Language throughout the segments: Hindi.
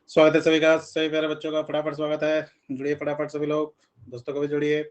स्वागत है सभी का, सभी प्यारे बच्चों का फटाफट स्वागत है। जुड़िए फटाफट, सभी लोग दोस्तों को भी जुड़िए।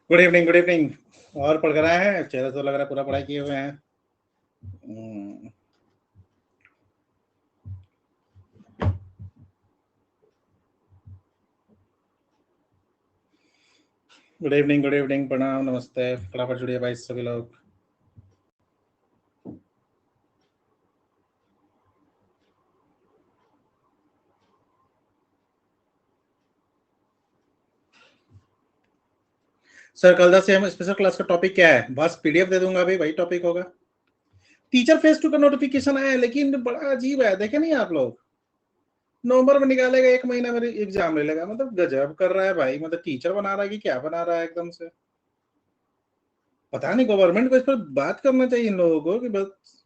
Good evening, good evening. और पढ़ कर आए हैं? चेहरा तो लग रहा है पूरा पढ़ाई किए हुए हैं। गुड इवनिंग, गुड इवनिंग, प्रणाम, नमस्ते। फटाफट जुड़िए भाई सभी लोग। सर कल से हम स्पेशल क्लास का टॉपिक क्या है? बस पीडीएफ दे दूंगा भाई, वही टॉपिक होगा। टीचर फेज 2 का नोटिफिकेशन आया है, लेकिन बड़ा अजीब है, देखे नहीं आप लोग? नवंबर में निकालेगा, 1 महीना में एग्जाम ले लेगा। मतलब गजब कर रहा है भाई। मतलब टीचर बना रहा है कि क्या बना रहा है एकदम से। पता नहीं, गवर्नमेंट को इस पर बात करना चाहिए इन लोगों को कि बस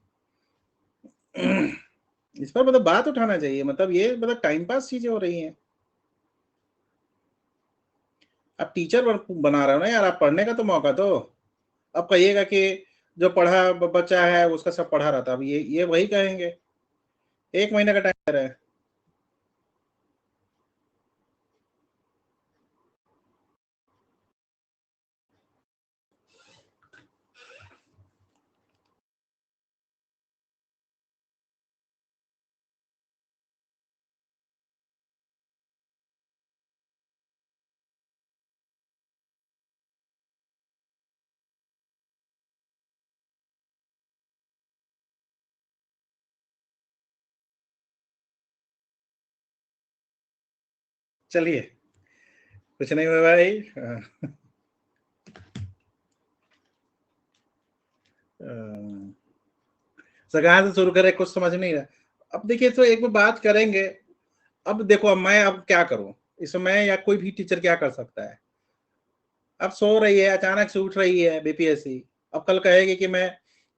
इस पर मतलब बात उठाना चाहिए। मतलब ये मतलब टाइम पास चीजें हो रही हैं। आप टीचर बना रहे हो ना यार, आप पढ़ने का तो मौका दो। अब कहिएगा कि जो पढ़ा बच्चा है उसका सब पढ़ा रहता। अब ये वही कहेंगे। 1 महीने का टाइम है। चलिए, कुछ नहीं हुआ भाई। सर कहाँ से शुरू करें, कुछ समझ नहीं रहा। अब देखिए, तो एक बात करेंगे। अब देखो, अब मैं अब क्या करूं इसमें, या कोई भी टीचर क्या कर सकता है? अब सो रही है, अचानक से उठ रही है बीपीएससी। अब कल कहेगी कि मैं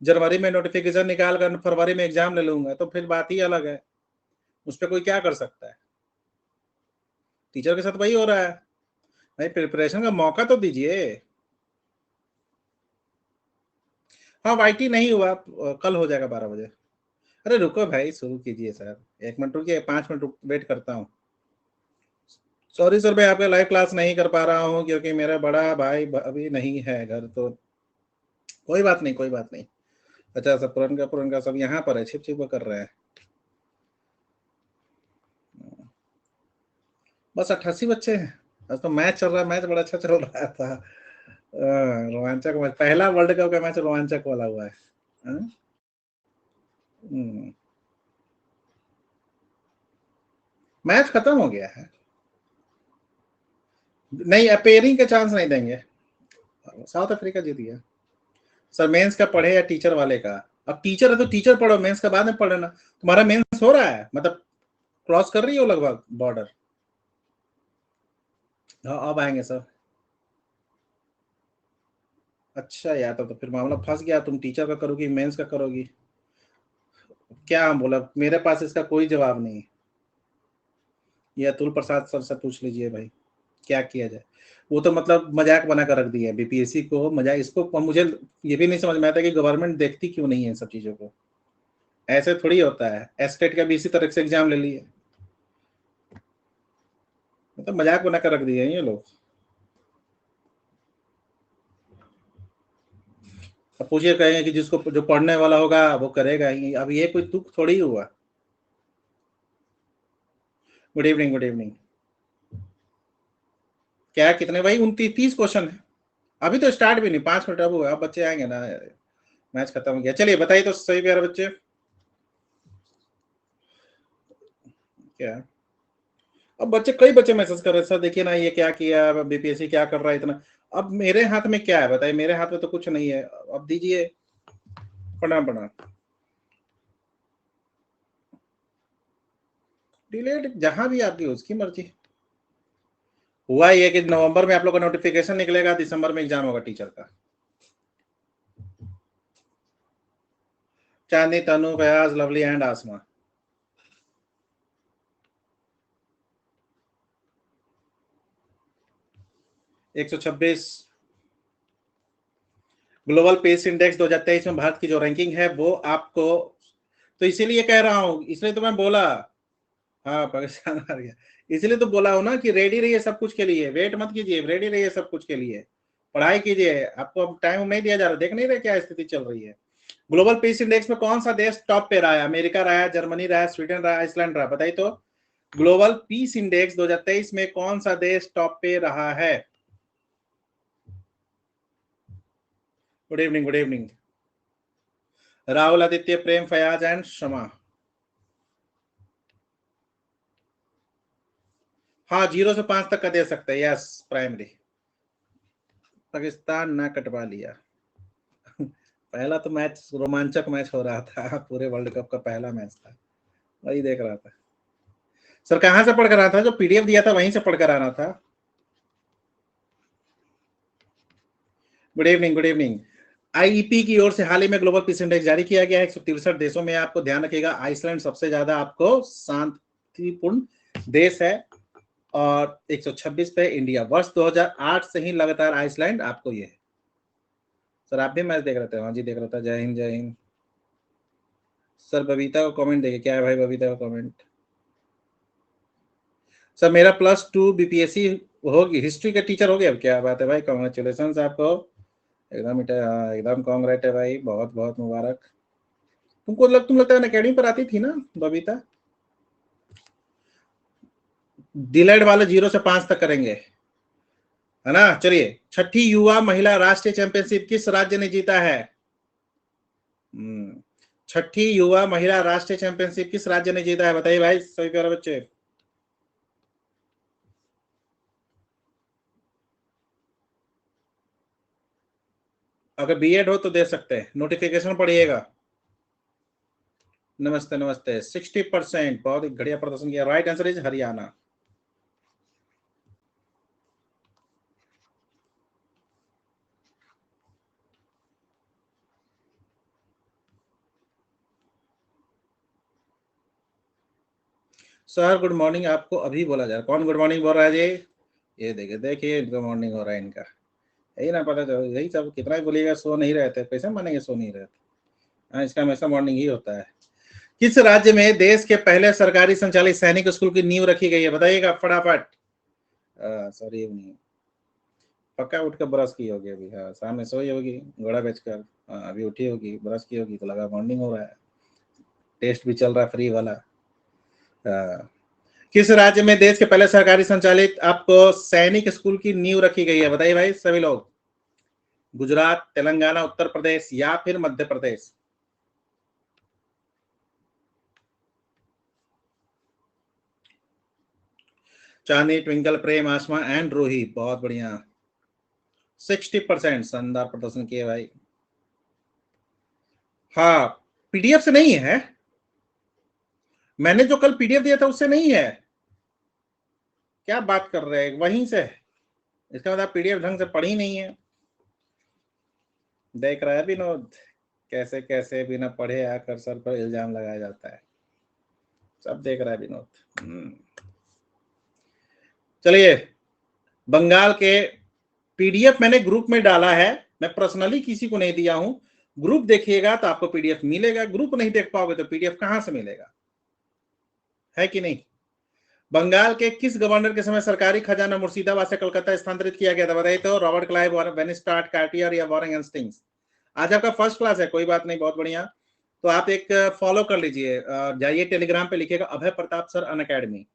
जनवरी में नोटिफिकेशन निकाल कर फरवरी में एग्जाम ले लूंगा, तो फिर बात ही अलग है। उस पर कोई क्या कर सकता है? टीचर के साथ वही हो रहा है भाई। प्रिपरेशन का मौका तो दीजिए। हाँ, वाईटी नहीं हुआ, कल हो जाएगा 12 बजे। अरे रुको भाई, शुरू कीजिए सर। 1 मिनट रुकिए, 5 मिनट वेट करता हूँ। सॉरी सर, मैं आपका लाइव क्लास नहीं कर पा रहा हूँ क्योंकि मेरा बड़ा भाई अभी नहीं है घर। तो कोई बात नहीं, कोई बात नहीं। अच्छा, सब पुरनका सब यहाँ पर है, छिप छिप कर रहे हैं। बस 88 बच्चे हैं। आज तो मैच चल रहा है, मैच बड़ा अच्छा चल रहा था। रोमांचक मैच, पहला वर्ल्ड कप का मैच रोमांचक वाला हुआ है। हाँ? मैच खत्म हो गया है। नहीं, अपेयरिंग का चांस नहीं देंगे। साउथ अफ्रीका जीत गया। सर मेंस का पढ़े या टीचर वाले का? अब टीचर है तो टीचर पढ़ो, मेंस का बाद में पढ़ लेना। तुम्हारा मेंस हो रहा है, मतलब क्रॉस कर रही हो लगभग बॉर्डर। हाँ, अब आएंगे सर। अच्छा यार, तो फिर मामला फंस गया। तुम टीचर का करोगी, मेंस का करोगी? क्या बोला, मेरे पास इसका कोई जवाब नहीं। ये अतुल प्रसाद सर से पूछ लीजिए भाई, क्या किया जाए। वो तो मतलब मजाक बना कर रख दिया है बीपीएससी को, मजाक इसको। और मुझे ये भी नहीं समझ में आता कि गवर्नमेंट देखती क्यों नहीं है इन सब चीजों को। ऐसे थोड़ी होता है। एस्टेट का भी इसी तरह से एग्जाम ले लिए। मतलब मजाक बना कर रख दिए हैं ये लोग। अब पूछिए, कहेंगे कि जिसको जो पढ़ने वाला होगा वो करेगा ही। अब ये कोई तुक थोड़ी हुआ। Good evening, good evening. क्या कितने भाई? 29 क्वेश्चन है। अभी तो स्टार्ट भी नहीं, 5 मिनट अब हुआ। अब बच्चे आएंगे ना, मैच खत्म हो गया। चलिए बताइए तो सही प्यारे बच्चे। क्या अब बच्चे, कई बच्चे मैसेज कर रहे हैं, सर देखिए ना ये क्या किया, बीपीएससी क्या कर रहा है इतना। अब मेरे हाथ में क्या है बताइए, मेरे हाथ में तो कुछ नहीं है। अब दीजिए, प्रणाम प्रणाम। डिलेट जहां भी आपकी उसकी मर्जी। हुआ ये कि नवंबर में आप लोग का नोटिफिकेशन निकलेगा, दिसंबर में एग्जाम होगा टीचर का। चांदनी, तनु, फयाज, लवली एंड आसमा। एक 126 ग्लोबल पीस इंडेक्स 2023 में भारत की जो रैंकिंग है वो आपको, तो इसीलिए कह रहा हूं, इसलिए तो मैं बोला। हाँ पाकिस्तान हार गया, इसलिए तो बोला हूं ना कि रेडी रहिए सब कुछ के लिए, वेट मत कीजिए, रेडी रहिए सब कुछ के लिए, पढ़ाई कीजिए। आपको अब टाइम नहीं दिया जा रहा, देख नहीं रहे क्या स्थिति चल रही है। ग्लोबल पीस इंडेक्स में कौन सा देश टॉप पे रहा है? अमेरिका रहा है, जर्मनी रहा है, स्वीडन रहा है, आइसलैंड रहा, बताइए तो। ग्लोबल पीस इंडेक्स 2023 में कौन सा देश टॉप पे रहा है? Good evening, good evening. Rahul, Aditya, Prem, Fayaz and Shama. हाँ, 0 से 5 तक का दे सकते हैं, यस प्राइमरी। पाकिस्तान ना कटवा लिया। पहला तो मैच रोमांचक मैच हो रहा था, पूरे वर्ल्ड कप का पहला मैच था, वही देख रहा था। सर कहाँ से पढ़कर आना था? जो पीडीएफ दिया था वहीं से पढ़कर आना था। Good evening, good evening. IEP की ओर से हाल ही में ग्लोबल पीस इंडेक्स जारी किया गया है। 163 देशों में, आपको ध्यान रखिएगा आइसलैंड सबसे ज्यादा आपको शांतिपूर्ण देश है, और 126 पे इंडिया। वर्ष 2008 से ही लगातार आइसलैंड आपको ये है। सर आप भी मैच देख रहे थे? हाँ जी देख रहा था। जय हिंद, जय हिंद। सर बबीता का कमेंट देखिए, क्या है भाई बबीता का कमेंट? सर मेरा +2 बीपीएससी होगी, हिस्ट्री का टीचर हो गया। अब क्या बात है भाई, कांग्रेचुलेशन आपको। एकदम एकदम कांग्रेट है भाई, बहुत बहुत मुबारक। तुम लगता है अकेडमी पर आती थी ना बबीता? डिलेड वाले 0 से 5 तक करेंगे, है ना? चलिए, छठी युवा महिला राष्ट्रीय चैंपियनशिप किस राज्य ने जीता है? छठी युवा महिला राष्ट्रीय चैंपियनशिप किस राज्य ने जीता है, बताइए भाई सभी प्यारे बच्चे। अगर बीएड हो तो दे सकते हैं, नोटिफिकेशन पढ़िएगा। नमस्ते नमस्ते। 60%, बहुत ही बढ़िया प्रदर्शन किया। Right answer is Haryana. Sir good morning आपको अभी बोला जा रहा है। कौन गुड मॉर्निंग बोल रहा है जी? ये देखिए देखिए, इनका मॉर्निंग हो रहा है इनका। यही ना पता चलो, यही सब कितना ही बोलिएगा, सो नहीं रहते, कैसे मानेंगे सो नहीं रहते। हाँ, इसका हमेशा मॉर्निंग ही होता है। किस राज्य में देश के पहले सरकारी संचालित सैनिक स्कूल की नींव रखी गई है, बताइएगा फटाफट। सॉरी नहीं, पक्का उठ कर ब्रश की होगी अभी। हाँ, सामने सोई होगी घोड़ा बेचकर। हाँ, अभी उठी होगी, ब्रश की होगी, तो लगा मॉर्निंग हो रहा है। टेस्ट भी चल रहा है फ्री वाला। किस राज्य में देश के पहले सरकारी संचालित आपको सैनिक स्कूल की नींव रखी गई है, बताइए भाई सभी लोग। गुजरात, तेलंगाना, उत्तर प्रदेश या फिर मध्य प्रदेश? चांदी, ट्विंकल, प्रेम, आसमा एंड रूही, बहुत बढ़िया। 60%, शानदार प्रदर्शन किए भाई। हाँ, पीडीएफ से नहीं है, मैंने जो कल पीडीएफ दिया था उससे नहीं है। क्या बात कर रहे हैं, वहीं से? इसका मतलब पीडीएफ ढंग से पढ़ी नहीं है। देख रहा है विनोद, कैसे कैसे बिना पढ़े आकर सर पर इल्जाम लगाया जाता है। सब देख रहा है विनोद। चलिए, बंगाल के पीडीएफ मैंने ग्रुप में डाला है, मैं पर्सनली किसी को नहीं दिया हूं। ग्रुप देखिएगा तो आपको पीडीएफ मिलेगा, ग्रुप नहीं देख पाओगे तो पीडीएफ कहां से मिलेगा, है कि नहीं? बंगाल के किस गवर्नर के समय सरकारी खजाना मुर्शिदाबाद से कलकत्ता स्थानांतरित किया गया था, बताइए तो। रॉबर्ट क्लाइव, वेनिस्टार्ट, कार्टियर या वॉरेन हेस्टिंग्स? आज आपका फर्स्ट क्लास है, कोई बात नहीं, बहुत बढ़िया। तो आप एक फॉलो कर लीजिए, जाइए टेलीग्राम पे लिखिएगा अभय प्रताप सर अन अकेडमी।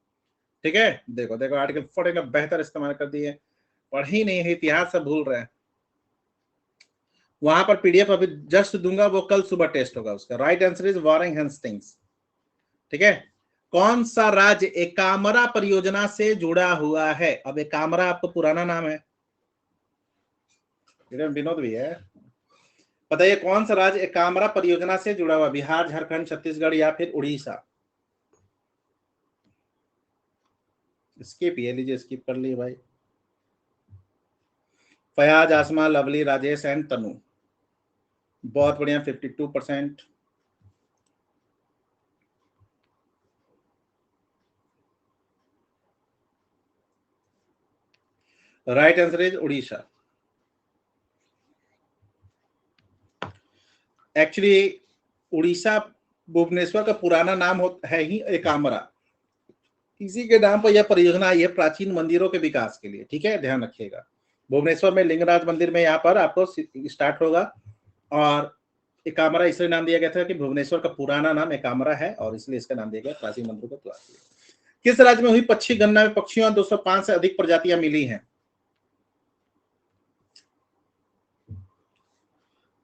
ठीक है, देखो देखो आर्टिकल 40 का बेहतर इस्तेमाल कर दिए। पढ़ ही नहीं है, इतिहास सब भूल रहे हैं। वहां पर पीडीएफ अभी जस्ट दूंगा, वो कल सुबह टेस्ट होगा उसका। Right answer is Warren Hastings. ठीक है, कौन सा राज्य एकामरा परियोजना से जुड़ा हुआ है? अब एकामरा आपको पुराना नाम है, विनोद भी है। बताइए कौन सा राज्य एकामरा परियोजना से जुड़ा हुआ? बिहार, झारखंड, छत्तीसगढ़ या फिर उड़ीसा? स्किप, ये लीजिए, स्किप कर लिए भाई। Fayaz, Asma, Lovely, Rajesh and Tanu. बहुत बढ़िया, 52%। Right answer is Orissa. Actually Orissa Bhubaneswar का पुराना नाम है ही एकामरा। इसी के नाम पर यह परियोजना आई है प्राचीन मंदिरों के विकास के लिए। ठीक है, ध्यान रखिएगा। भुवनेश्वर में लिंगराज मंदिर में यहाँ पर आपको स्टार्ट होगा, और एकामरा इसलिए नाम दिया गया था कि भुवनेश्वर का पुराना नाम एकामरा है और इसलिए इसका नाम दिया गया प्राचीन मंदिरों के विकास के लिए। किस राज्य में हुई पक्षी गणना में पक्षियों 205 से अधिक प्रजातियां मिली हैं?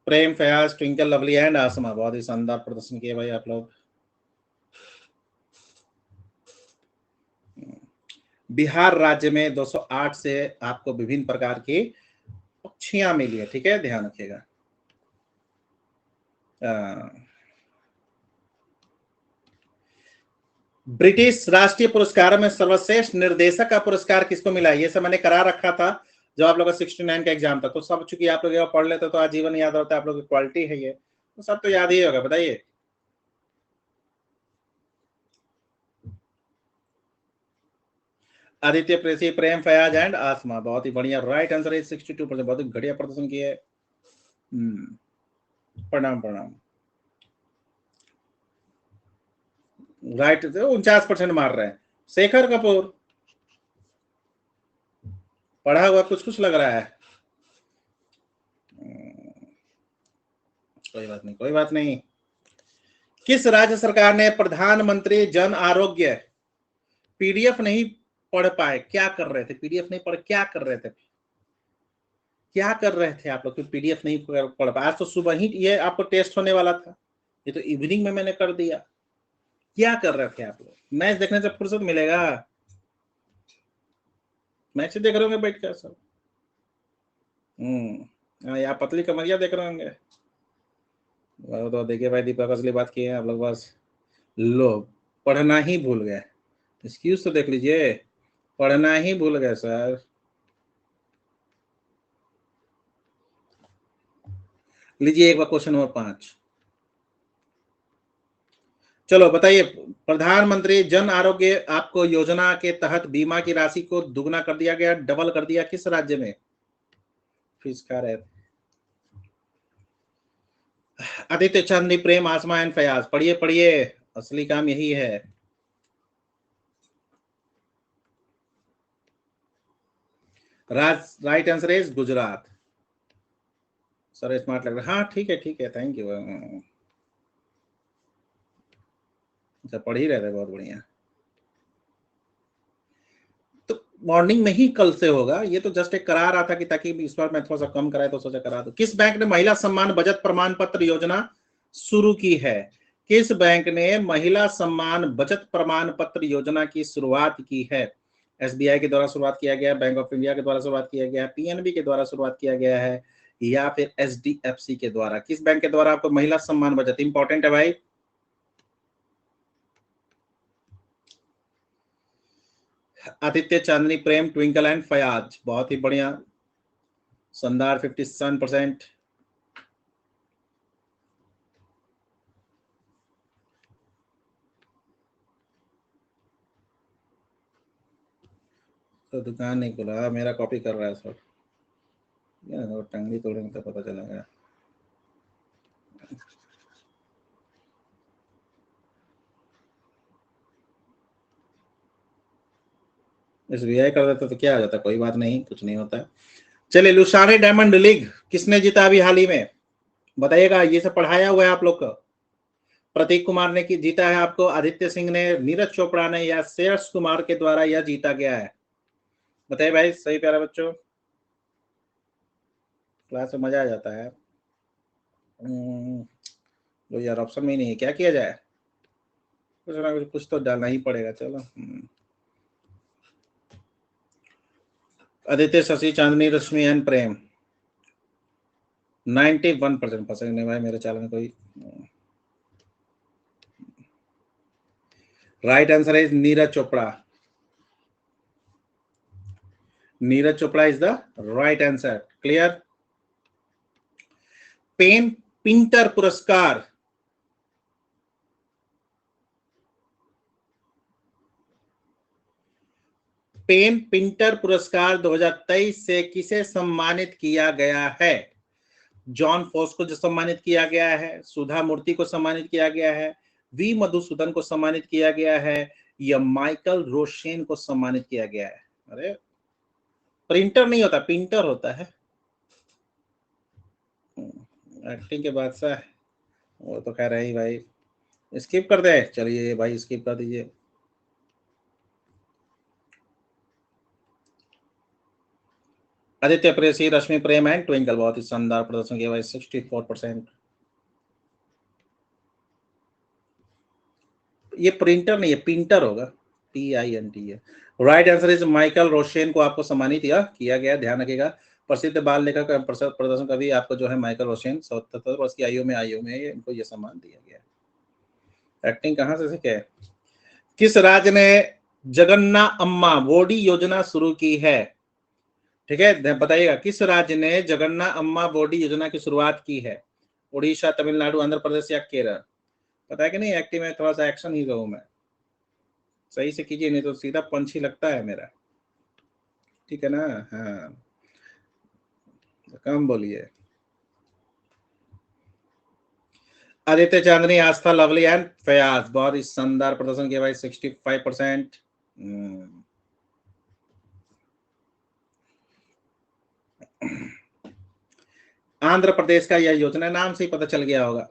प्रेम, फयाज, ट्विंकल, लवली एंड आसमा। बहुत ही शानदार प्रदर्शन किए भाई आप लोग। बिहार राज्य में 208 से आपको विभिन्न प्रकार की पक्षियां मिली है। ठीक है, ध्यान रखिएगा। ब्रिटिश राष्ट्रीय पुरस्कार में सर्वश्रेष्ठ निर्देशक का पुरस्कार किसको मिला? ये सब मैंने करा रखा था जब आप लोग का 69 का एग्जाम था, तो सब चूंकि आप लोग पढ़ लेते तो आजीवन याद रहता है, आप लोग की क्वालिटी है ये, तो सब तो याद ही होगा। बताइए। आदित्य, प्रेसी, प्रेम, फयाज एंड आसमा। बहुत ही बढ़िया, राइट आंसर इज 62%। बहुत ही बढ़िया प्रदर्शन किए। प्रणाम प्रणाम। राइट, 49% मार रहे हैं। शेखर कपूर, पढ़ा हुआ कुछ कुछ लग रहा है। कोई बात नहीं, कोई बात नहीं। किस राज्य सरकार ने प्रधानमंत्री जन आरोग्य पीडीएफ नहीं पढ़ पाए? क्या कर रहे थे? पीडीएफ नहीं पढ़, क्या कर रहे थे? क्या कर रहे थे आप लोग? पीडीएफ नहीं पढ़ पाए? आज तो सुबह ही ये आपको टेस्ट होने वाला था, ये तो इवनिंग में मैंने कर दिया। क्या कर रहे थे आप लोग? मैच देखने से फुर्सत मिलेगा? मैच देख रहे होंगे बैठ कर सब। यहाँ पतली कमरिया देख रहे होंगे। तो देखिए भाई, दीपक असली बात की है आप लोग, बस लो पढ़ना ही भूल गए। एक्सक्यूज तो देख लीजिए, पढ़ना ही भूल गए सर। लीजिए एक बार क्वेश्चन नंबर 5। चलो बताइए, प्रधानमंत्री जन आरोग्य आपको योजना के तहत बीमा की राशि को दुगना कर दिया गया, डबल कर दिया, किस राज्य में? फीस खा रहे थे। आदित्य, चांदनी, प्रेम, आसमा एंड फयाज। पढ़िए पढ़िए, असली काम यही है। Right answer is Gujarat. Sir smart लग रहा है। हाँ ठीक है ठीक है, थैंक यू। अच्छा, पढ़ ही रहे थे, बहुत बढ़िया। तो मॉर्निंग में ही कल से होगा, ये तो जस्ट एक करा रहा था कि ताकि इस बार मैं थोड़ा सा कम कराए तो सोचा करा दो। किस बैंक ने महिला सम्मान बचत प्रमाण पत्र योजना शुरू की है? किस बैंक ने महिला सम्मान बचत प्रमाण पत्र योजना की शुरुआत की है? एसबीआई के द्वारा शुरुआत किया गया, बैंक ऑफ इंडिया के द्वारा शुरुआत किया गया, पीएनबी के द्वारा शुरुआत किया गया है, या फिर एचडीएफसी के द्वारा? किस बैंक के द्वारा आपको महिला सम्मान बचत, इंपॉर्टेंट है भाई। आदित्य, चांदनी, प्रेम, ट्विंकल एंड फयाज। बहुत ही बढ़िया, शानदार, 57%। तो दुकान नहीं खुला, मेरा कॉपी कर रहा है सर। टंगड़ी तोड़ेंगे तो पता चलेगा। एसबीआई कर देता तो क्या आ जाता? कोई बात नहीं, कुछ नहीं होता। चलिए, लुसाने डायमंड लीग किसने जीता अभी हाल ही में? बताइएगा, ये सब पढ़ाया हुआ है आप लोग को। प्रतीक कुमार ने की जीता है आपको, आदित्य सिंह ने, नीरज चोपड़ा ने, या श्रेयस कुमार के द्वारा यह जीता गया है? बताइए भाई, सही प्यारा बच्चों, क्लास में मजा आ जाता है। तो यार ऑप्शन में ही नहीं है, क्या किया जाए? कुछ ना कुछ तो डालना ही पड़ेगा। चलो आदित्य, शशि, चांदनी, रश्मि एंड प्रेम 91% पसंद नहीं भाई मेरे चैनल में कोई। Right answer is Neeraj Chopra. Neeraj Chopra is the right answer. Clear. PEN Pinter पुरस्कार पेन पिंटर पुरस्कार 2023 से किसे सम्मानित किया गया है? जॉन फोस को जो सम्मानित किया गया है, सुधा मूर्ति को सम्मानित किया गया है, वी मधुसूदन को सम्मानित किया गया है, या माइकल रोशेन को सम्मानित किया गया है? अरे प्रिंटर नहीं होता, पिंटर होता है। एक्टिंग के बादशाह वो तो कह रहे ही भाई। स्किप कर दे, चलिए भाई स्किप कर दीजिए। आदित्य, प्रेसी, रश्मि, प्रेम एंड ट्विंकल बहुत ही शानदार प्रदर्शन किया भाई, 64%। ये प्रिंटर नहीं है, पिंटर होगा, PINT है। राइट आंसर इज माइकल रोशेन को आपको सम्मानित किया गया। ध्यान रखिएगा, प्रसिद्ध बाल लेखक प्रदर्शन कवि आपको जो है माइकल रोशेन 77 वर्ष की आयु में इनको ये सम्मान दिया गया। एक्टिंग कहाँ से सीखे? किस राज्य ने जगन्ना अम्मा बॉडी योजना शुरू की है? ठीक है, बताइएगा किस राज्य ने जगन्ना अम्मा बॉडी योजना की शुरुआत की है? उड़ीसा, तमिलनाडु, आंध्र प्रदेश या केरल? पता है कि नहीं, एक्टिव में थोड़ा सा एक्शन ही रहूं मैं। सही से कीजिए, नहीं तो सीधा पंच ही लगता है मेरा। ठीक है ना? हाँ, कम बोलिए। आदित्य, चांदनी, आस्था, लवली एंड फयाज बहुत ही शानदार प्रदर्शन किया भाई, 65%। आंध्र प्रदेश का यह योजना, नाम से ही पता चल गया होगा।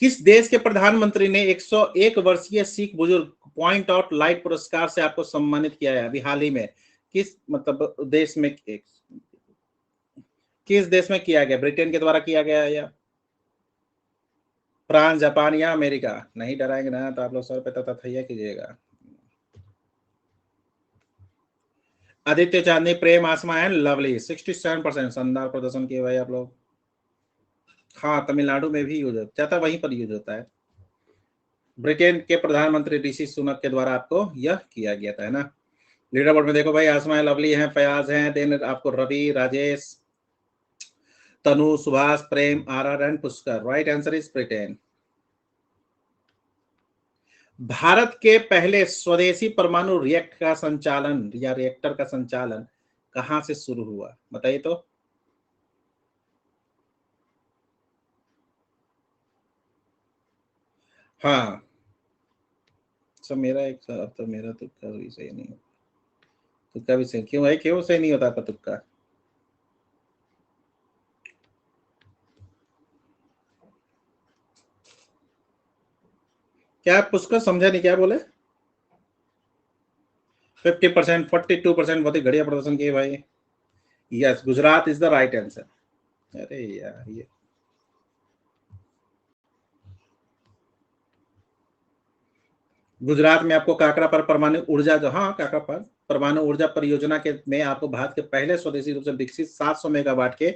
किस देश के प्रधानमंत्री ने 101 वर्षीय सिख बुजुर्ग पॉइंट आउट लाइट पुरस्कार से आपको सम्मानित किया है अभी हाल ही में? किस मतलब देश में, किस देश में किया गया? ब्रिटेन के द्वारा किया गया या फ्रांस, जापान या अमेरिका? नहीं डराएंगे ना तो आप लोग सर पे तथैया कीजिएगा। आदित्य, चांदनी, प्रेम, आसमा एंड लवली 67% शानदार प्रदर्शन किए भाई आप लोग। हाँ, तमिलनाडु में भी यूज होता है, वहीं पर यूज होता है। ब्रिटेन के प्रधानमंत्री ऋषि सुनक के द्वारा आपको यह किया गया था, है ना? लीडर बोर्ड में देखो भाई, आसमा है, लवली है, फयाज है, देन आपको रवि, राजेश, तनु, सुभाष, प्रेम, RR and Pushkar. Right answer is Britain. Bharat के पहले स्वदेशी परमाणु रिएक्टर का संचालन या रिएक्टर का संचालन कहां से शुरू हुआ? बताइए तो। हाँ, सब मेरा एक, अब तो मेरा तुक्का भी सही नहीं है। तुक्का भी सही क्यों है? क्यों सही नहीं होता आपका तुक्का? क्या आप पुष्कर समझा नहीं, क्या बोले? 50%, 42%, बहुत ही बढ़िया प्रदर्शन किए भाई। Yes, Gujarat is the right answer. अरे यार, ये गुजरात में आपको काकरा पर परमाणु ऊर्जा जो, हाँ काकरा पर परमाणु ऊर्जा परियोजना के में आपको भारत के पहले स्वदेशी रूप से विकसित 700 मेगावाट के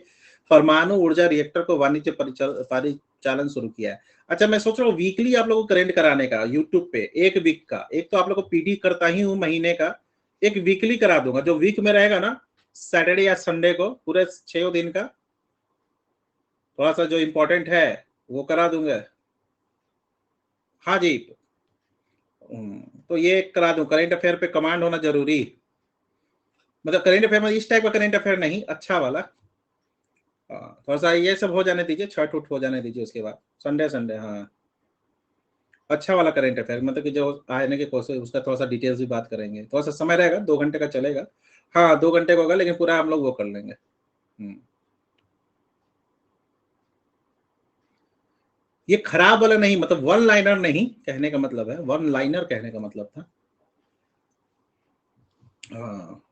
परमाणु ऊर्जा रिएक्टर को वाणिज्य परिचालन शुरू किया है। अच्छा, मैं सोच रहा हूँ वीकली आप लोगों को करेंट कराने का यूट्यूब पे, एक वीक का। एक तो आप लोग को PD करता ही हूँ महीने का, एक वीकली करा दूंगा जो वीक में रहेगा ना, सैटरडे या संडे को पूरे 6 दिन का थोड़ा सा जो इंपॉर्टेंट है वो करा दूंगा। हाँ जी, तो ये करा दूं। करेंट अफेयर पे कमांड होना जरूरी, मतलब करेंट अफेयर में इस टाइप का करेंट अफेयर नहीं, अच्छा वाला। थोड़ा सा ये सब हो जाने दीजिए, छठ उठ हो जाने दीजिए, उसके बाद संडे संडे, हाँ अच्छा वाला करेंट अफेयर, मतलब कि जो आने की कोशिश, उसका थोड़ा सा डिटेल्स भी बात करेंगे। थोड़ा सा समय रहेगा, 2 घंटे का चलेगा। हाँ 2 घंटे का होगा, लेकिन पूरा हम लोग वो कर लेंगे। ये खराब वाला नहीं, मतलब वन लाइनर नहीं कहने का मतलब है, वन लाइनर कहने का मतलब था। हाँ।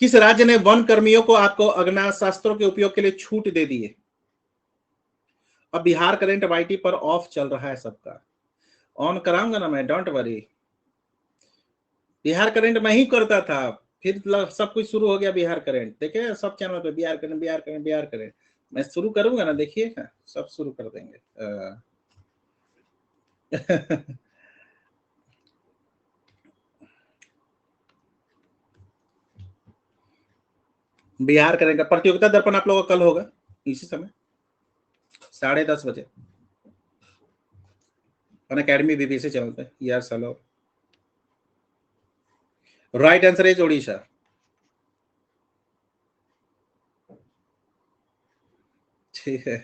किस राज्य ने वन कर्मियों को आपको अग्नाशास्त्रों के उपयोग के लिए छूट दे दी है? अब बिहार करंट अब IT पर ऑफ चल रहा है सबका। ऑन कराऊंगा ना मैं, डोंट वरी। बिहार करंट मैं ही करता था, फिर सब कुछ शुरू हो गया बिहार करंट। देखे सब चैनल पे Bihar current, Bihar current, Bihar current. मैं शुरू करूंगा ना, देखिएगा सब शुरू कर देंगे। बिहार करंट का प्रतियोगिता दर्पण आप लोगों का कल होगा इसी समय 10:30 बजे अनअकैडमी बीबीसी चैनल पे। यार hello, right answer is Odisha. ठीक है,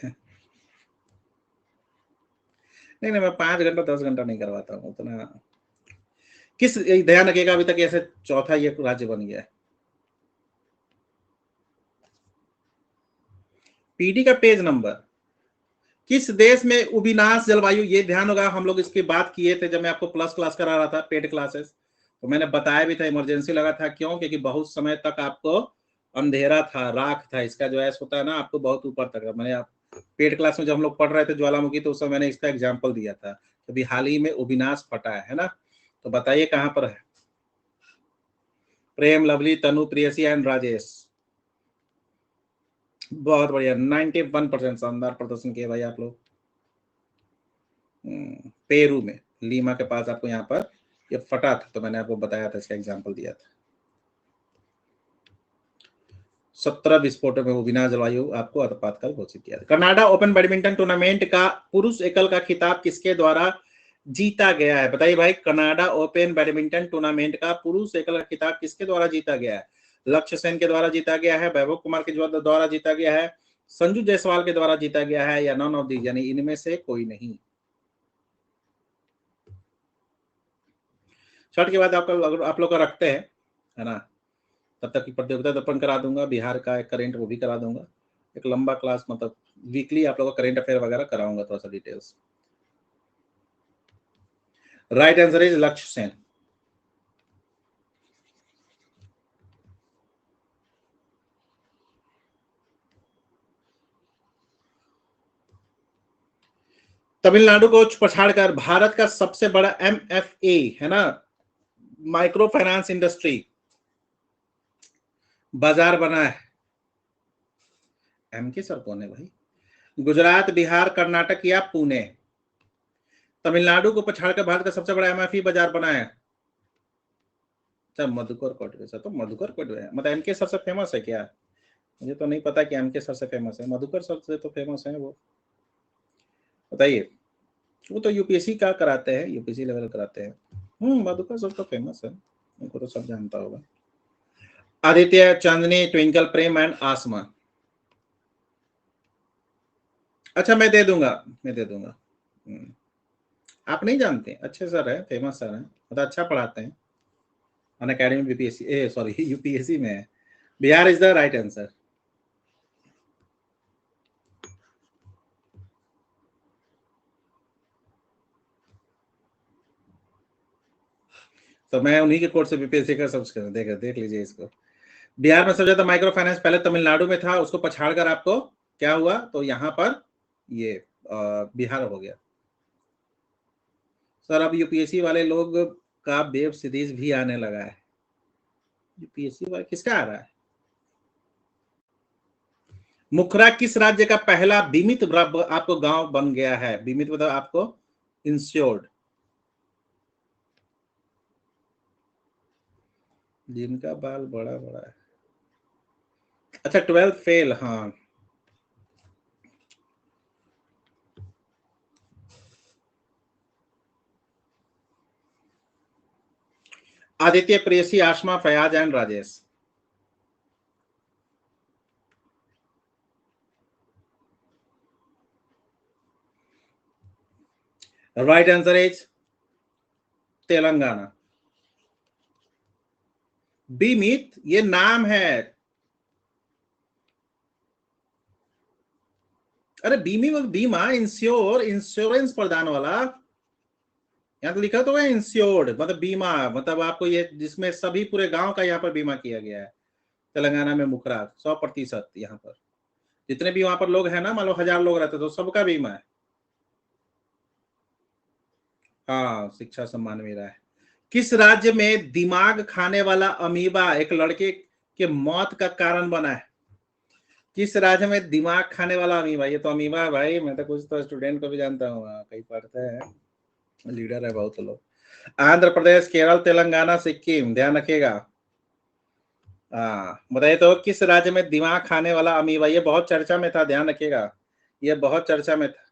नहीं नहीं मैं 5 घंटा 10 घंटा नहीं करवाता हूँ उतना। किस, ध्यान रखिएगा अभी तक ऐसे चौथा ये राज्य बन गया है। पीडी का पेज नंबर, किस देश में उबिनाश जलवायु, ये ध्यान होगा हम लोग इसकी बात किए थे जब मैं आपको प्लस क्लास करा रहा था, पेड क्लासेस। तो मैंने बताया भी था, इमरजेंसी लगा था, क्यों? क्योंकि बहुत समय तक आपको अंधेरा था, राख था, इसका जो ऐस होता है ना आपको बहुत ऊपर तक। मैंने आप पेड क्लास में जब हम लोग पढ़ रहे थे ज्वालामुखी, तो उस समय मैंने इसका एग्जाम्पल दिया था। अभी हाल ही में उबिनाश फटा है ना, तो बताइए कहां पर है? प्रेम, lovely, Tanu, Priyasi and Rajesh. बहुत बढ़िया, 91% शानदार प्रदर्शन किए भाई आप लोग। पेरू में, लीमा के पास आपको यहाँ पर ये फटा था, तो मैंने आपको बताया था, इसका एग्जाम्पल दिया था। 17 विस्फोटों में उबिनाश जलवायु आपको आपातकाल घोषित किया था। कनाडा ओपन बैडमिंटन टूर्नामेंट का पुरुष एकल का खिताब किसके द्वारा जीता गया है? बताइए भाई, कनाडा ओपन बैडमिंटन टूर्नामेंट का पुरुष एकल का खिताब किसके द्वारा जीता गया है? लक्ष्य सेन के द्वारा जीता गया है, वैभव कुमार के द्वारा जीता गया है, संजू जायसवाल के द्वारा जीता गया है, या नन ऑफ दीज, यानी इनमें से कोई नहीं। शर्ट के बाद आप लोग का रखते हैं, है ना? तब तक की प्रतियोगिता दर्पण करा दूंगा, बिहार का एक करेंट वो भी करा दूंगा। एक लंबा क्लास, मतलब वीकली आप लोगों का करेंट अफेयर वगैरह कराऊंगा, थोड़ा सा डिटेल्स। राइट आंसर इज लक्ष्य सेन। तमिलनाडु को पछाड़कर भारत का सबसे बड़ा एमएफए है ना, माइक्रो फाइनेंस इंडस्ट्री बाजार बना है। एम के सर कौन है भाई? गुजरात, बिहार, कर्नाटक या पुणे? तमिलनाडु को पछाड़कर भारत का सबसे बड़ा एमएफई बाजार बना है। मधुकर कोटवे सर, तो मधुकर कोटवे मतलब एम के सर से फेमस है क्या? मुझे तो नहीं पता कि एम के सर से फेमस है, मधुकर सर से तो फेमस है वो। बताइए, वो तो यूपीएससी का कराते हैं, यूपीएससी लेवल कराते हैं। मधुकर सर तो फेमस है, उनको तो सब जानता होगा। आदित्य, चांदनी, ट्विंकल, प्रेम एंड आसमा। अच्छा मैं दे दूंगा, मैं दे दूंगा। आप नहीं जानते? अच्छे सर है, फेमस सर है, मतलब अच्छा पढ़ाते हैं। अन अकेडमी बीपीएससी, ए सॉरी यूपीएससी में है। Bihar is the right answer. तो मैं उन्हीं के कोर्स से बीपीएससी का सब देख लीजिए इसको। बिहार में सबसे ज्यादा माइक्रो फाइनेंस पहले तमिलनाडु में था, उसको पछाड़कर आपको क्या हुआ, तो यहाँ पर ये बिहार हो गया। सर अब यूपीएससी वाले लोग का वेब सीरीज भी आने लगा है। यूपीएससी वाले किसका आ रहा है? मुखरा किस राज्य का पहला बीमित आपको गांव बन गया है? बीमित मतलब आपको इंश्योर्ड, जिनका बाल बड़ा बड़ा है। अच्छा 12th फेल, हाँ। Aditya, Preyasi, Ashma, Fayaz and Rajesh. Right answer is Telangana. बीमित ये नाम है। अरे बीमी मतलब बीमा, इंश्योर, इंश्योरेंस प्रदान वाला। यहाँ तो लिखा तो है इंश्योर्ड, मतलब बीमा, मतलब आपको ये जिसमें सभी पूरे गांव का यहाँ पर बीमा किया गया है। तेलंगाना में मुखरा 100% यहाँ पर जितने भी वहां पर लोग हैं ना, मान लो 1000 लोग रहते तो सबका बीमा है। हाँ, शिक्षा सम्मान मिला है। किस राज्य में दिमाग खाने वाला अमीबा एक लड़के के मौत का कारण बना है? किस राज्य में दिमाग खाने वाला अमीबा? ये तो अमीबा है भाई, मैं तो कुछ तो स्टूडेंट को भी जानता हूँ, कहीं पढ़ते हैं, लीडर है बहुत लोग। आंध्र प्रदेश, केरल, तेलंगाना, सिक्किम, ध्यान रखिएगा। हाँ, बताइए तो किस राज्य में दिमाग खाने वाला अमीबा, ये बहुत चर्चा में था, ध्यान रखिएगा, ये बहुत चर्चा में था।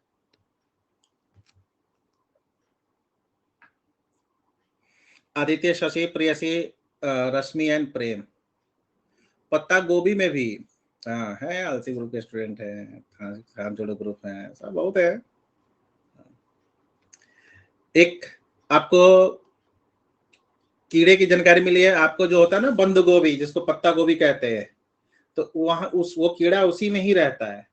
आदित्य, शशि, प्रेयसी, रश्मि एंड प्रेम। पत्ता गोभी में भी हाँ है, अलसी ग्रुप के स्टूडेंट है, खान जोड़ो ग्रुप है, सब बहुत है। एक आपको कीड़े की जानकारी मिली है, आपको जो होता है ना बंद गोभी, जिसको पत्ता गोभी कहते हैं, तो वहां वो कीड़ा उसी में ही रहता है,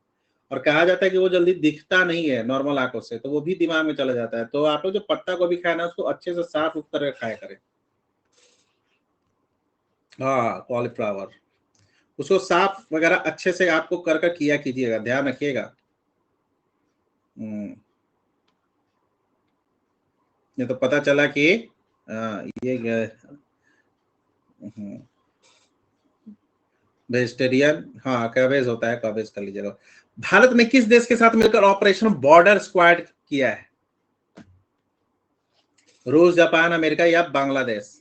और कहा जाता है कि वो जल्दी दिखता नहीं है नॉर्मल आंखों से, तो वो भी दिमाग में चला जाता है। तो आप लोग जो पत्ता गोभी खाए ना, उसको अच्छे से साफ उठ कर खाया करें। हाँ, कॉलीफ्लावर, उसको साफ वगैरह अच्छे से आपको कर किया कीजिएगा, ध्यान रखिएगा। ये तो पता चला कि ये वेजिटेरियन, हाँ कैबेज होता है, कैबेज कर लीजिएगा। भारत ने किस देश के साथ मिलकर ऑपरेशन बॉर्डर स्क्वाड किया है? रूस, जापान, अमेरिका या बांग्लादेश?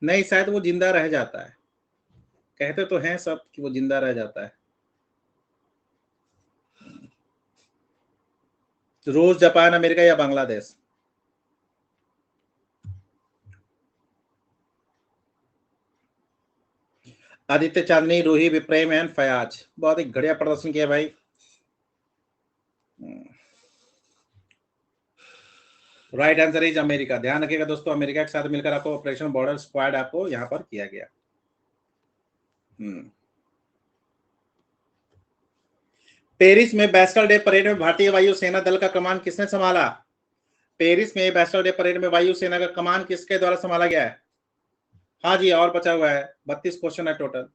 नहीं, शायद वो जिंदा रह जाता है, कहते तो हैं सब कि वो जिंदा रह जाता है। रूस, जापान, अमेरिका या बांग्लादेश? आदित्य, चांदनी, रूही, विप्रेम एंड फयाज। बहुत ही बढ़िया प्रदर्शन किया भाई। Right answer is America. ध्यान रखिएगा दोस्तों, अमेरिका के साथ मिलकर आपको ऑपरेशन बॉर्डर स्क्वाड आपको यहाँ पर किया गया। पेरिस में बैस्टल डे परेड में भारतीय वायुसेना दल का कमान किसने संभाला? पेरिस में बैस्टल डे परेड में वायुसेना का कमान किसके द्वारा संभाला गया है? हाँ जी, और बचा हुआ है, 32 क्वेश्चन है टोटल।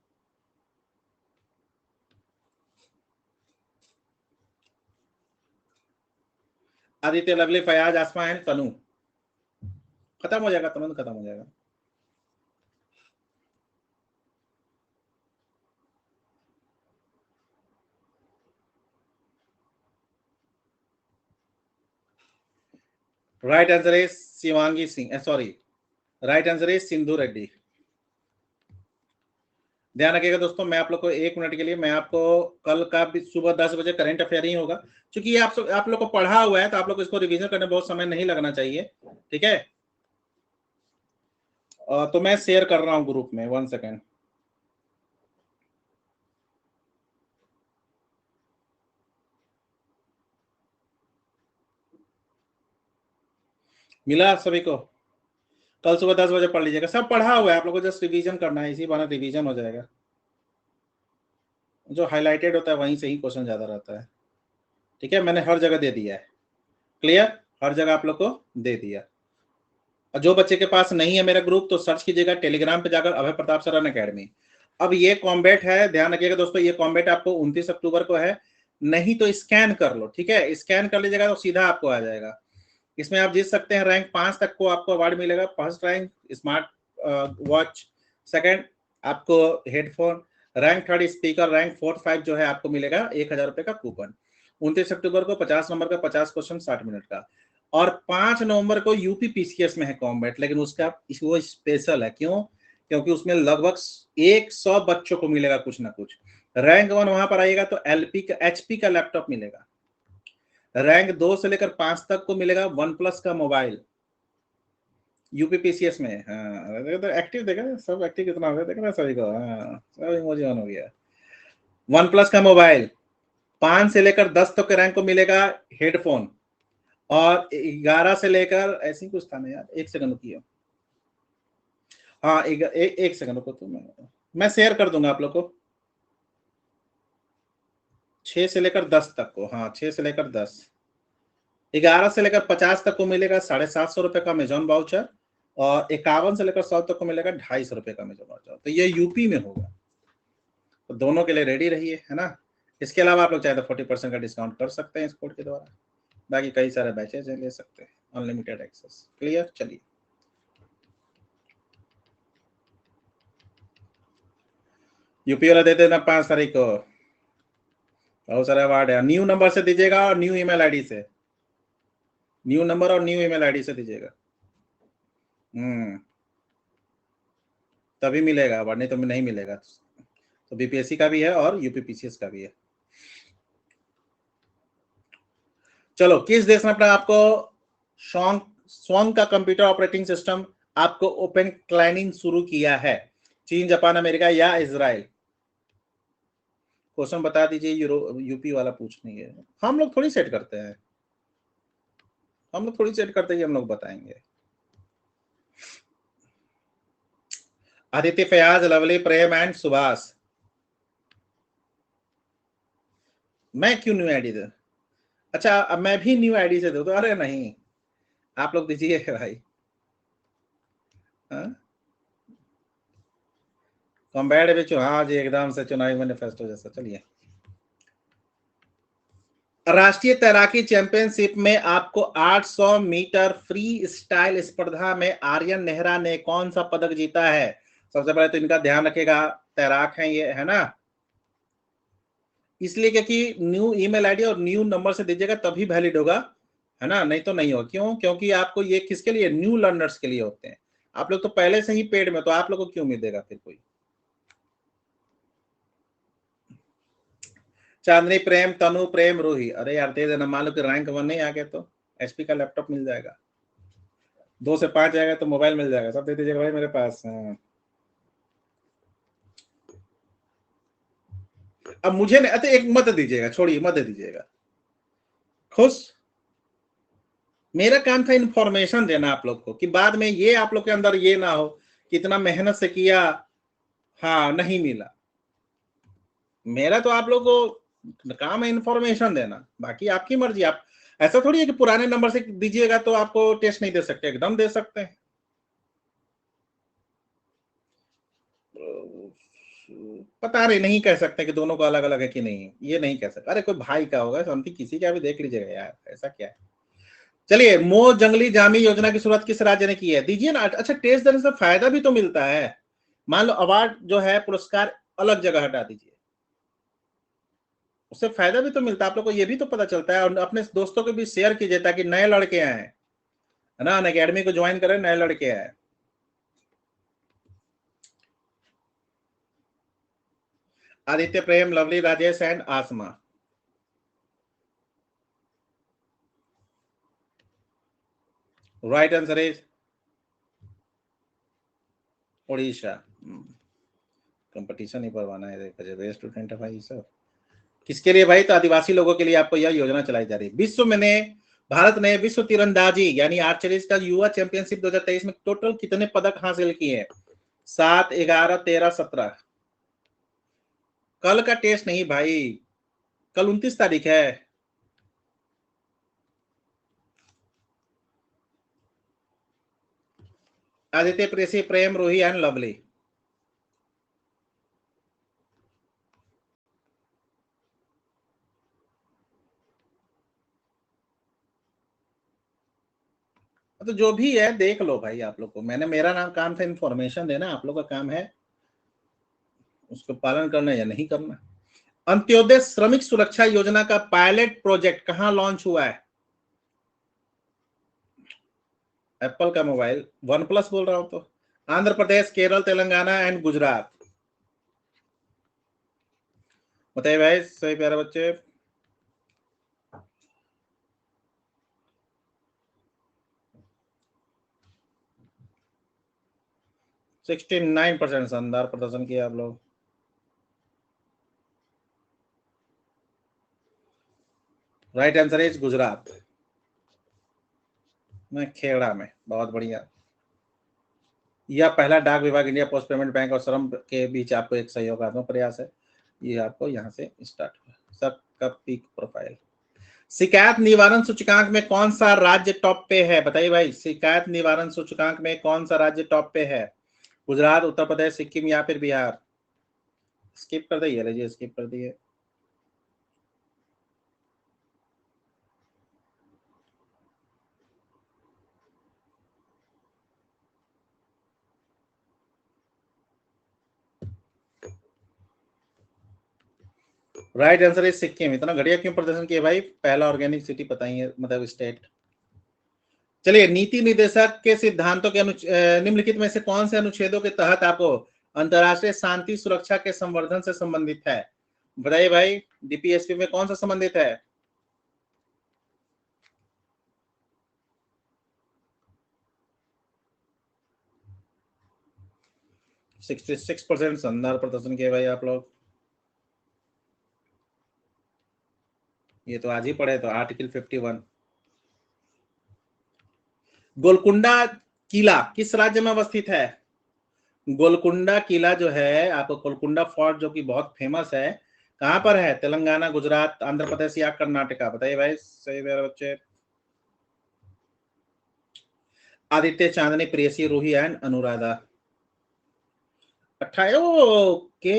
आदित्य, लवली, फयाज, आसमा एंड तनु। खत्म हो जाएगा, तुरंत खत्म हो जाएगा। Right answer is Shivangi Singh, sorry, right answer is Sindhu Reddy. ध्यान रखिएगा दोस्तों, मैं आप लोग को 1 मिनट के लिए, मैं आपको कल का भी सुबह 10 बजे करंट अफेयर ही होगा, क्योंकि ये आप लोग को पढ़ा हुआ है, तो आप लोग को इसको रिवीजन करने में बहुत समय नहीं लगना चाहिए, ठीक है। तो मैं शेयर कर रहा हूँ ग्रुप में, 1 सेकेंड। मिला सभी को? कल सुबह 10 बजे पढ़ लीजिएगा, सब पढ़ा हुआ है, आप लोग को जस्ट रिवीजन करना है, इसी बहाने रिवीजन हो जाएगा। जो हाईलाइटेड होता है वहीं से ही क्वेश्चन ज्यादा रहता है, ठीक है। मैंने हर जगह दे दिया है, क्लियर, हर जगह आप लोग को दे दिया। और जो बच्चे के पास नहीं है मेरा ग्रुप, तो सर्च कीजिएगा टेलीग्राम पे जाकर, अभय प्रताप सर रन अकेडमी। अब ये कॉम्बैट है, ध्यान रखिएगा दोस्तों, ये कॉम्बैट आपको 29 अक्टूबर को है, नहीं तो स्कैन कर लो, ठीक है, स्कैन कर लीजिएगा तो सीधा आपको आ जाएगा। इसमें आप जीत सकते हैं, रैंक 5 तक को आपको अवार्ड मिलेगा। First rank smart watch, second आपको headphone, rank third speaker, rank 4-5 जो है आपको मिलेगा 1000 रुपए का कूपन। 29 अक्टूबर को 50 नंबर का 50 क्वेश्चन 60 मिनट का। और 5 नवंबर को यूपी पीसीएस में है कॉम्बैट, लेकिन उसका वो स्पेशल है, क्यों? क्योंकि उसमें लगभग 100 बच्चों को मिलेगा कुछ ना कुछ। रैंक 1 वहां पर आइएगा तो एलपी का, एचपी का लैपटॉप मिलेगा। रैंक 2 से लेकर 5 तक को मिलेगा वन प्लस का मोबाइल, यूपीपीसीएस में। हाँ, तो एक्टिव देखा, सब एक्टिव कितना हो गया, देखना सभी को, हाँ सब इमोजी ऑन हो गया। वन प्लस का मोबाइल, 5 से लेकर 10 तक के रैंक को मिलेगा हेडफोन, और 11 से लेकर ऐसी कुछ था ना यार, 1 सेकंड रुकिए, हाँ एक सेकंड रुको, तो मैं शेयर कर दूंगा आप लोग को। 6 से लेकर 10 तक को, हाँ 6 से लेकर 10, 11 से लेकर 50 तक को मिलेगा 750 रुपए का अमेजॉन वाउचर, और 51 से लेकर 100 तक को मिलेगा 250 रुपए का अमेजॉन वाउचर। तो ये यूपी में होगा, तो दोनों के लिए रेडी रहिए, है ना। इसके अलावा आप लोग चाहे तो 40% का डिस्काउंट कर सकते हैं इस कोड के द्वारा। बाकी कई सारे बैचेज ले सकते हैं, अनलिमिटेड एक्सेस। क्लियर। चलिए यूपी वाला दे देना 5 तारीख को, बहुत सारे अवार्ड है। न्यू नंबर से दीजिएगा और न्यू ईमेल आईडी से, न्यू नंबर और न्यू ईमेल आईडी से दीजिएगा। तभी मिलेगा, अवार्ड नहीं तो नहीं मिलेगा। तो बीपीएससी का भी है और यूपीपीसीएस का भी है। चलो, किस देश ने अपना आपको स्वांग का कंप्यूटर ऑपरेटिंग सिस्टम आपको ओपन क्लाइनिंग शुरू किया है? चीन, जापान, अमेरिका या इजराइल? क्वेश्चन बता दीजिए। यूपी वाला पूछनी हम लोग थोड़ी सेट करते हैं, हम लोग थोड़ी सेट करते हैं, हम लोग बताएंगे। Aditya, Fayaz, Lovely, Prem and Subhash. मैं क्यों न्यू आईडी दे? अच्छा, अब मैं भी न्यू आईडी से दूं तो? अरे नहीं, आप लोग दीजिए भाई। कॉम्बैट भी हाँ जी, एकदम से चुनावी मैनिफेस्टो जैसा। चलिए, राष्ट्रीय तैराकी चैंपियनशिप में आपको 800 मीटर फ्री स्टाइल स्पर्धा में आर्यन नेहरा ने कौन सा पदक जीता है? सबसे पहले तो इनका ध्यान रखेगा, तैराक हैं ये, है ना। इसलिए क्योंकि न्यू ईमेल आईडी और न्यू नंबर से दीजिएगा तभी वैलिड होगा, है ना, नहीं तो नहीं हो। क्यों? क्योंकि आपको ये किसके लिए? न्यू लर्नर्स के लिए होते हैं। आप लोग तो पहले से ही पेड में, तो आप लोग को क्यों उम्मीद देगा फिर कोई? चांदनी, प्रेम, तनु, प्रेम, रूही। अरे यार दे देना, मान लो कि रैंक 1 नहीं आ गया तो एचपी का लैपटॉप मिल जाएगा, 2 से 5 आएगा तो मोबाइल मिल जाएगा। सब दे दीजिएगा भाई मेरे पास। अब मुझे नहीं, अच्छा एक मत दीजिएगा, छोड़िए मत दे दीजिएगा। खुश, मेरा काम था इन्फॉर्मेशन देना आप लोग को, कि बाद में ये आप लोग के अंदर ये ना हो कि इतना मेहनत से किया, हाँ नहीं मिला। मेरा तो आप लोग को काम है इन्फॉर्मेशन देना, बाकी आपकी मर्जी। आप ऐसा थोड़ी है कि पुराने नंबर से दीजिएगा तो आपको टेस्ट नहीं दे सकते, एकदम दे सकते हैं। पता नहीं कह सकते कि दोनों को अलग अलग है कि नहीं, ये नहीं कह सकते। अरे कोई भाई का होगा, समथिंग किसी का भी देख लीजिएगा यार, ऐसा क्या है। चलिए, मो जंगली जामी योजना की शुरुआत किस राज्य ने की है? दीजिए ना। अच्छा, टेस्ट देने से फायदा भी तो मिलता है। मान लो अवार्ड जो है, पुरस्कार अलग जगह हटा दीजिए, उससे फायदा भी तो मिलता है। आप लोग को ये भी तो पता चलता है, और अपने दोस्तों को भी शेयर कीजिए ताकि नए लड़के आए, है ना, अकेडमी को ज्वाइन करें, नए लड़के आए। Aditya, Prem, Lovely, Rajesh and Asma. Right answer is Orissa. Competition ही परवाना है, देखा स्टूडेंट है भाई सब। किसके लिए भाई? तो आदिवासी लोगों के लिए आपको यह योजना चलाई जा रही है। विश्व में ने भारत ने विश्व तीरंदाजी यानी आर्चरी का युवा चैंपियनशिप 2023 में टोटल कितने पदक हासिल किए? 7, 11, 13, 17। कल का टेस्ट नहीं भाई, कल 29 तारीख है। आदित्य, प्रेसी, प्रेम, रूही एंड लवली। तो जो भी है देख लो भाई, आप लोग को मैंने, मेरा नाम काम था इन्फॉर्मेशन देना, आप लोग का काम है उसको पालन करना या नहीं करना। अंत्योदय श्रमिक सुरक्षा योजना का पायलट प्रोजेक्ट कहां लॉन्च हुआ है? एप्पल का मोबाइल, वन प्लस बोल रहा हूं तो। आंध्र प्रदेश, केरल, तेलंगाना एंड गुजरात। बताइए भाई सही प्यारे बच्चे। सिक्सटी 9% शानदार प्रदर्शन किया आप लोग। राइट आंसर इज गुजरात में, खेड़ा में। बहुत बढ़िया। यह पहला डाक विभाग, इंडिया पोस्ट पेमेंट बैंक और श्रम के बीच आपको एक सहयोगात्मक प्रयास है। ये आपको यहाँ से स्टार्ट हुआ। सबका पीक प्रोफाइल। शिकायत निवारण सूचकांक में कौन सा राज्य टॉप पे है? बताइए भाई, शिकायत निवारण सूचकांक में कौन सा राज्य टॉप पे है? गुजरात, उत्तर प्रदेश, सिक्किम या फिर बिहार? स्किप कर दिए, लीजिए स्किप कर दिए। Right answer is Sikkim. इतना घटिया क्यों प्रदर्शन किया भाई? पहला ऑर्गेनिक सिटी बताइए, मतलब स्टेट। चलिए, नीति निदेशक के सिद्धांतों के निम्नलिखित में से कौन से अनुच्छेदों के तहत आपको अंतरराष्ट्रीय शांति सुरक्षा के संवर्धन से संबंधित है? बताइए भाई, डीपीएसपी में कौन सा संबंधित है? 66% शानदार प्रदर्शन किया भाई आप लोग। ये तो आज ही पढ़े, तो आर्टिकल 51। गोलकुंडा किला किस राज्य में अवस्थित है? गोलकुंडा किला जो है आपको, गोलकुंडा फोर्ट जो कि बहुत फेमस है, कहां पर है? तेलंगाना, गुजरात, आंध्र प्रदेश या कर्नाटका? बताइए भाई, सही मेरे बच्चे। आदित्य, चांदनी, प्रेयसी, रूही एंड अनुराधा। 28। ओके,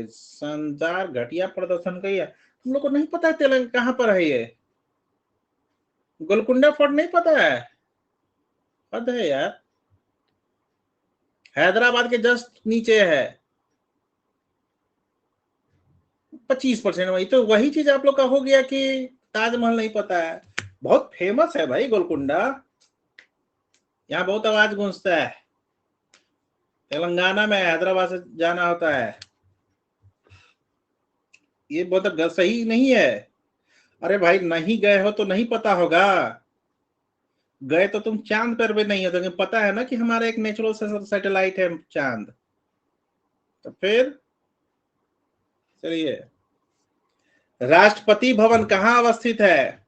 शानदार घटिया प्रदर्शन किया। तुम लोग को नहीं पता है तेलंगाना कहां पर है? ये गोलकुंडा फोर्ट नहीं पता है? पता है यार, हैदराबाद के जस्ट नीचे है। 25%। वही तो, वही चीज आप लोग का हो गया कि ताजमहल नहीं पता है। बहुत फेमस है भाई गोलकुंडा, यहाँ बहुत आवाज गूंजता है। तेलंगाना में, हैदराबाद से जाना होता है। ये बहुत सही नहीं है। अरे भाई, नहीं गए हो तो नहीं पता होगा। गए तो तुम चांद पर भी नहीं हो, तो पता है ना कि हमारा एक नेचुरल सैटेलाइट है चांद। तो फिर चलिए, राष्ट्रपति भवन कहाँ अवस्थित है?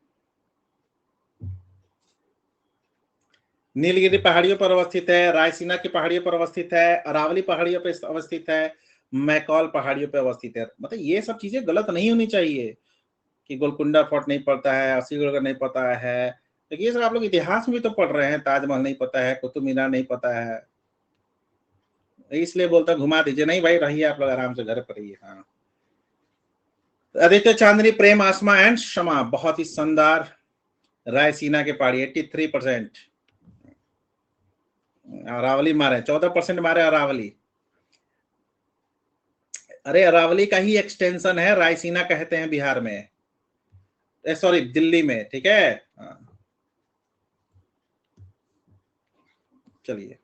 नीलगिरी पहाड़ियों पर अवस्थित है, रायसीना की पहाड़ियों पर अवस्थित है, अरावली पहाड़ियों पर अवस्थित है, मैकॉल पहाड़ियों पर अवस्थित है। मतलब ये सब चीजें गलत नहीं होनी चाहिए कि गोलकुंडा फोर्ट नहीं पड़ता है, असीगढ़ नहीं पता है। लेकिन ये सब आप लोग इतिहास में भी तो पढ़ रहे हैं, ताजमहल नहीं पता है, कुतुब मीनार नहीं पता है। इसलिए बोलता घुमा दीजिए। नहीं भाई, रहिए आप लोग आराम से घर पर रहिए। हाँ, आदित्य, चांदनी, प्रेम, आसमा एंड शमा, बहुत ही शानदार। रायसीना के पहाड़ी 83%। अरावली मारे 14% मारे अरावली। अरे अरावली का ही एक्सटेंशन है, रायसीना कहते हैं बिहार में, सॉरी दिल्ली में, ठीक है। चलिए,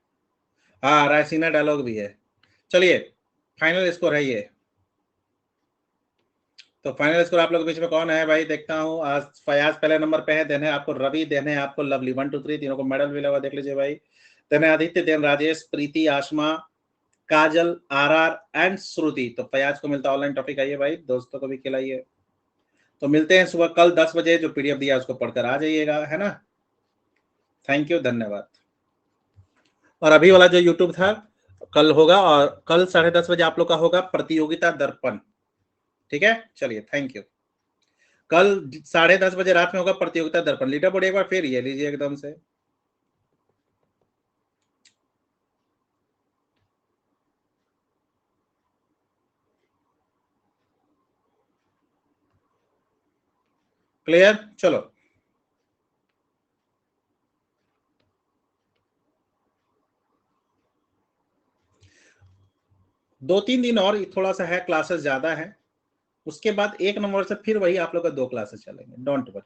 हाँ रायसीना डायलॉग भी है। चलिए, फाइनल स्कोर है ये। तो फाइनल स्कोर आप लोगों के बीच में कौन है भाई? देखता हूँ। आज फयाज पहले नंबर पे है, देने आपको रवि, देने आपको लवली। 1 2 3 तीनों को मेडल मिला हुआ, देख लीजिए भाई। देने Aditya, then Rajesh, Preeti, Asma, Kajal, R R and Shruti. तो फयाज को मिलता ऑनलाइन टॉपिक। आइए भाई, दोस्तों को भी खिलाइए। तो मिलते हैं सुबह कल 10 बजे। जो पीडीएफ दिया उसको पढ़कर आ जाइएगा, है ना। थैंक यू, धन्यवाद। और अभी वाला जो यूट्यूब था कल होगा, और कल 10:30 बजे आप लोग का होगा प्रतियोगिता दर्पण, ठीक है। चलिए, थैंक यू। कल 10:30 बजे रात में होगा प्रतियोगिता दर्पण। लीडर बोर्ड एक बार फिर ये लीजिए एकदम से। क्लियर? चलो, 2-3 दिन और थोड़ा सा है, क्लासेस ज्यादा है। उसके बाद 1 नंबर से फिर वही आप लोग का 2 क्लासेस चलेंगे, डोंट वरी।